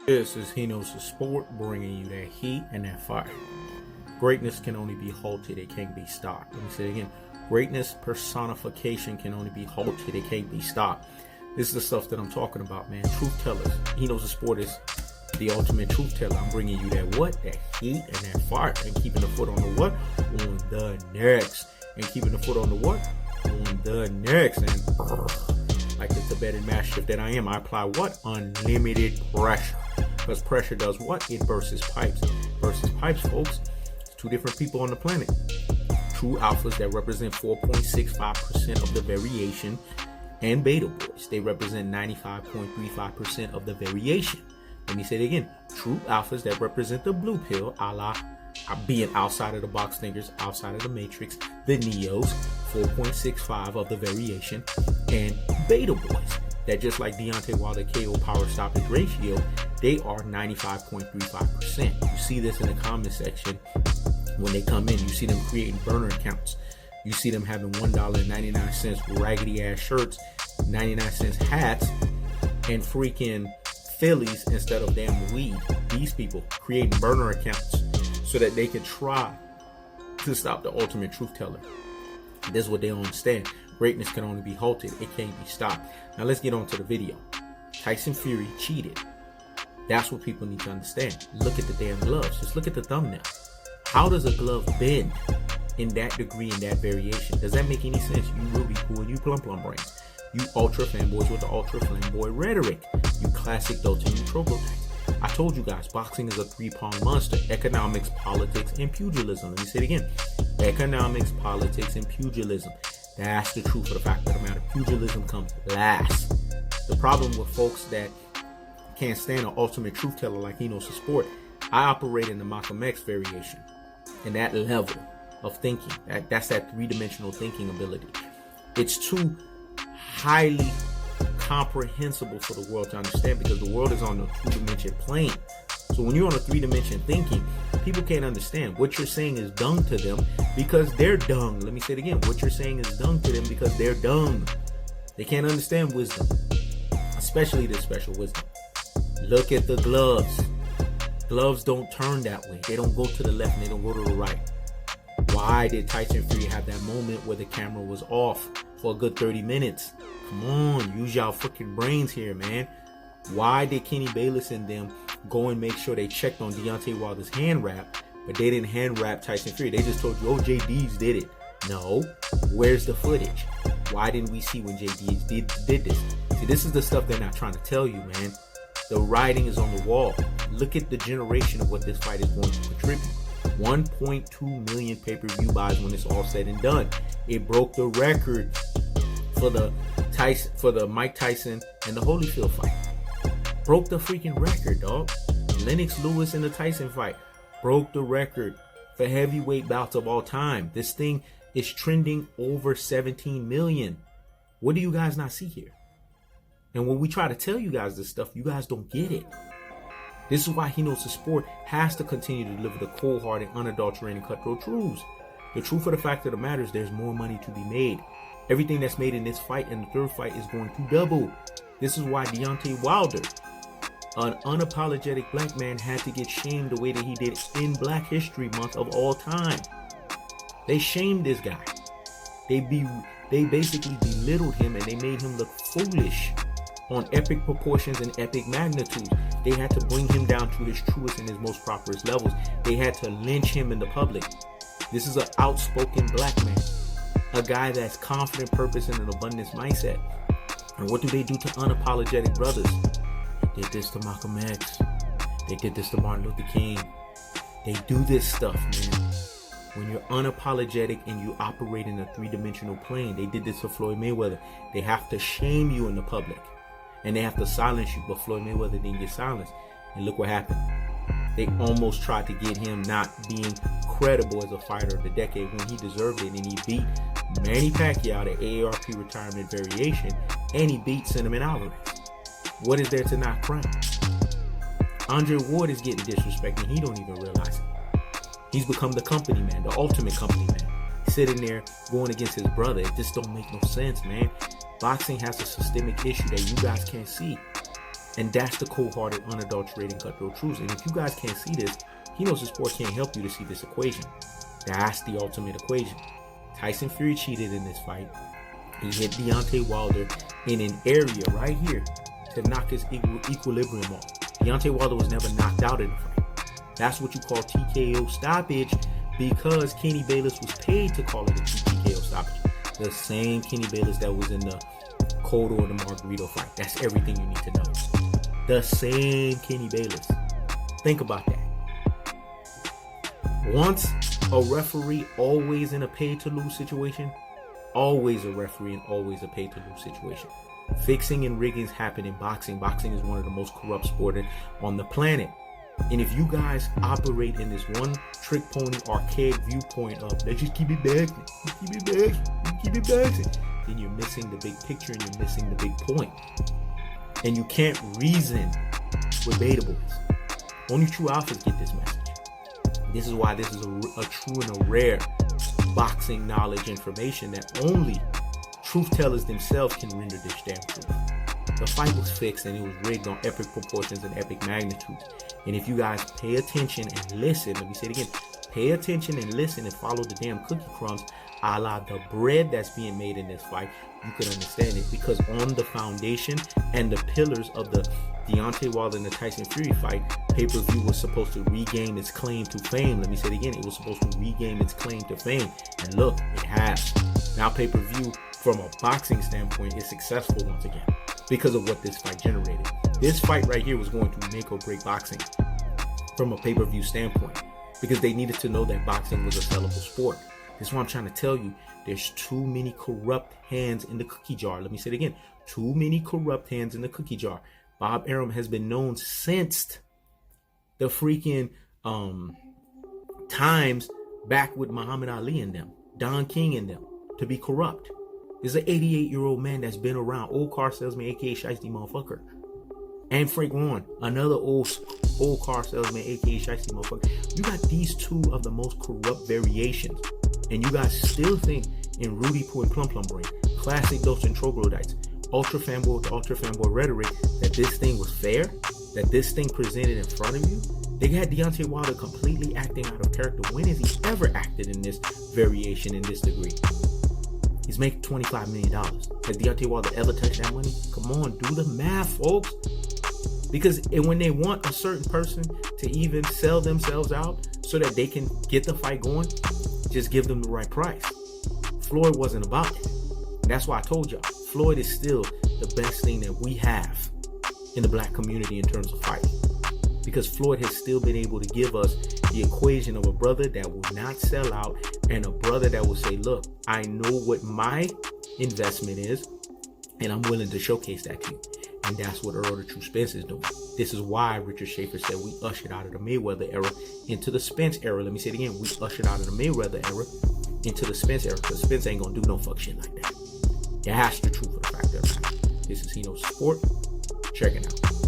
This is He Knows the Sport, bringing you that heat and that fire. Greatness can only be halted, it can't be stopped. Let me say it again. Greatness personification can only be halted, it can't be stopped. This is the stuff that I'm talking about, man. Truth tellers. He Knows the Sport is the ultimate truth teller. I'm bringing you that what? That heat and that fire. And keeping the foot on the what? On the necks. And keeping the foot on the what? On the necks. And like the Tibetan mastiff that I am, I apply what? Unlimited pressure. Because pressure does what? It bursts pipes. Bursts pipes, folks. It's two different people on the planet. True alphas that represent 4.65% of the variation, and beta boys, they represent 95.35% of the variation. Let me say it again. True alphas that represent the blue pill, a la being outside of the box thinkers, outside of the matrix, the neos, 4.65 of the variation, and beta boys that, just like Deontay Wilder KO power stoppage ratio, they are 95.35%. You see this in the comment section when they come in. You see them creating burner accounts. You see them having $1.99 raggedy ass shirts, 99-cent hats, and freaking Phillies instead of damn weed. These people creating burner accounts so that they can try to stop the ultimate truth teller. This is what they don't understand. Greatness can only be halted, it can't be stopped. Now let's get on to the video. Tyson Fury cheated. That's what people need to understand. Look at the damn gloves. Just look at the thumbnail. How does a glove bend in that degree, in that variation? Does that make any sense? You Ruby Cool, you Plum brains, you ultra fanboys with the ultra flamboy rhetoric, you classic Dota, you troglodytes. I told you guys, boxing is a three-pronged monster: economics, politics, and pugilism. Let me say it again: economics, politics, and pugilism. That's the truth of the fact of the matter. Pugilism comes last. The problem with folks that can't stand an ultimate truth teller like He Knows the Sport, I operate in the Malcolm X variation, and that level of thinking. That's that three-dimensional thinking ability. It's too highly comprehensible for the world to understand, because the world is on a two-dimension plane. So when you're on a three-dimension thinking, people can't understand. What you're saying is dung to them because they're dung. Let me say it again. What you're saying is dung to them because they're dung. They can't understand wisdom, especially this special wisdom. Look at the gloves. Gloves don't turn that way. They don't go to the left and they don't go to the right. Why did Tyson Fury have that moment where the camera was off for a good 30 minutes? Come on, use y'all freaking brains here, man. Why did Kenny Bayless and them go and make sure they checked on Deontay Wilder's hand wrap, but they didn't hand wrap Tyson Fury? They just told you, oh, JD's did it. No, where's the footage? Why didn't we see when JD's did this? See, this is the stuff they're not trying to tell you, man. The writing is on the wall. Look at the generation of what this fight is going to contribute. 1.2 million pay-per-view buys when it's all said and done. It broke the record for the Mike Tyson and the Holyfield fight. Broke the freaking record, dog. Lennox Lewis in the Tyson fight broke the record for heavyweight bouts of all time. This thing is trending over 17 million. What do you guys not see here? And when we try to tell you guys this stuff, you guys don't get it. This is why He Knows the Sport has to continue to deliver the cold-hearted, unadulterated, cutthroat truths. The truth of the fact of the matter is there's more money to be made. Everything that's made in this fight and the third fight is going to double. This is why Deontay Wilder, an unapologetic black man, had to get shamed the way that he did in Black History Month of all time. They shamed this guy. They basically belittled him and they made him look foolish on epic proportions and epic magnitudes. They had to bring him down to his truest and his most properest levels. They had to lynch him in the public. This is an outspoken black man, a guy that's confident, purpose, and an abundance mindset. And what do they do to unapologetic brothers? They did this to Malcolm X. They did this to Martin Luther King. They do this stuff, man. When you're unapologetic and you operate in a three-dimensional plane, they did this to Floyd Mayweather. They have to shame you in the public. And they have to silence you, but Floyd Mayweather didn't get silenced. And look what happened. They almost tried to get him not being credible as a fighter of the decade when he deserved it. And he beat Manny Pacquiao, the AARP retirement variation, and he beat Cinnamon Alvarez. What is there to not crown? Andre Ward is getting disrespected and he don't even realize it. He's become the company man, the ultimate company man. Sitting there going against his brother. It just don't make no sense, man. Boxing has a systemic issue that you guys can't see. And that's the cold-hearted, unadulterated, cutthroat truth. And if you guys can't see this, he knows the sport can't help you to see this equation. That's the ultimate equation. Tyson Fury cheated in this fight. He hit Deontay Wilder in an area right here to knock his equilibrium off. Deontay Wilder was never knocked out in the fight. That's what you call TKO stoppage, because Kenny Bayless was paid to call it a TKO stoppage. The same Kenny Bayless that was in the Cotto and the Margarito fight. That's everything you need to know. The same Kenny Bayless. Think about that. Once a referee, always in a pay-to-lose situation. Always a referee and always a pay-to-lose situation. Fixing and riggings happen in boxing. Boxing is one of the most corrupt sports on the planet. And if you guys operate in this one trick pony archaic viewpoint of let's just keep it boxing, keep it boxing, keep it boxing, then you're missing the big picture and you're missing the big point. And you can't reason with beta boys. Only true alphas get this message. This is why this is a true and a rare boxing knowledge information that only truth tellers themselves can render this damn truth. The fight was fixed and it was rigged on epic proportions and epic magnitudes. And if you guys pay attention and listen, let me say it again, pay attention and listen and follow the damn cookie crumbs, a la the bread that's being made in this fight, you can understand it. Because on the foundation and the pillars of the Deontay Wilder and the Tyson Fury fight, pay-per-view was supposed to regain its claim to fame. Let me say it again, it was supposed to regain its claim to fame. And look, it has. Now pay-per-view, from a boxing standpoint, is successful once again because of what this fight generated. This fight right here was going to make or break boxing from a pay-per-view standpoint, because they needed to know that boxing was a sellable sport. That's what I'm trying to tell you. There's too many corrupt hands in the cookie jar. Let me say it again. Too many corrupt hands in the cookie jar. Bob Arum has been known since the freaking times back with Muhammad Ali and them, Don King and them, to be corrupt. There's an 88-year-old man that's been around, old car salesman, aka Shiesty motherfucker. And Frank Warren, another old car salesman, aka Shiesty motherfucker. You got these two of the most corrupt variations. And you guys still think in Rudy Poo and Plum Plum Brain, classic dose and troglodytes, ultra fanboy with ultra fanboy rhetoric, that this thing was fair, that this thing presented in front of you. They had Deontay Wilder completely acting out of character. When has he ever acted in this variation, in this degree? He's making $25 million. Has Deontay Wilder ever touched that money? Come on, do the math, folks. Because when they want a certain person to even sell themselves out so that they can get the fight going, just give them the right price. Floyd wasn't about it. That's why I told y'all, Floyd is still the best thing that we have in the black community in terms of fighting. Because Floyd has still been able to give us the equation of a brother that will not sell out and a brother that will say, look, I know what my investment is and I'm willing to showcase that to you. And that's what Earl the True Spence is doing. This is why Richard Schaefer said we ushered out of the Mayweather era into the Spence era. Let me say it again. We ushered out of the Mayweather era into the Spence era, because Spence ain't gonna do no fuck shit like that. That's the truth of the fact of the matter. This is Hino's Sport. Check it out.